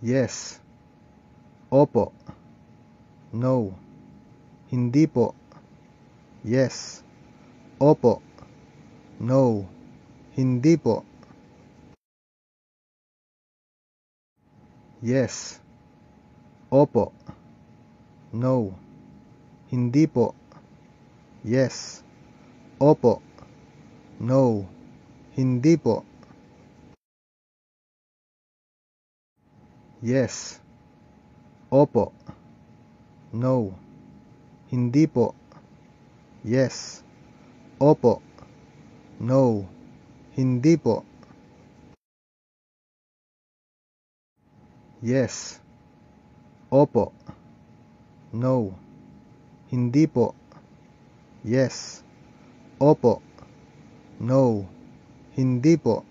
Yes. Opo. No. Hindi po. Yes. Opo. No. Hindi po. Yes. Opo. No. Hindi po. Yes. Opo. No. Hindi po. Yes. Opo. No. Hindi po. Yes. Opo. No. Hindi po. Yes. Opo. No. Hindi po. Yes. Opo. No. Hindi po.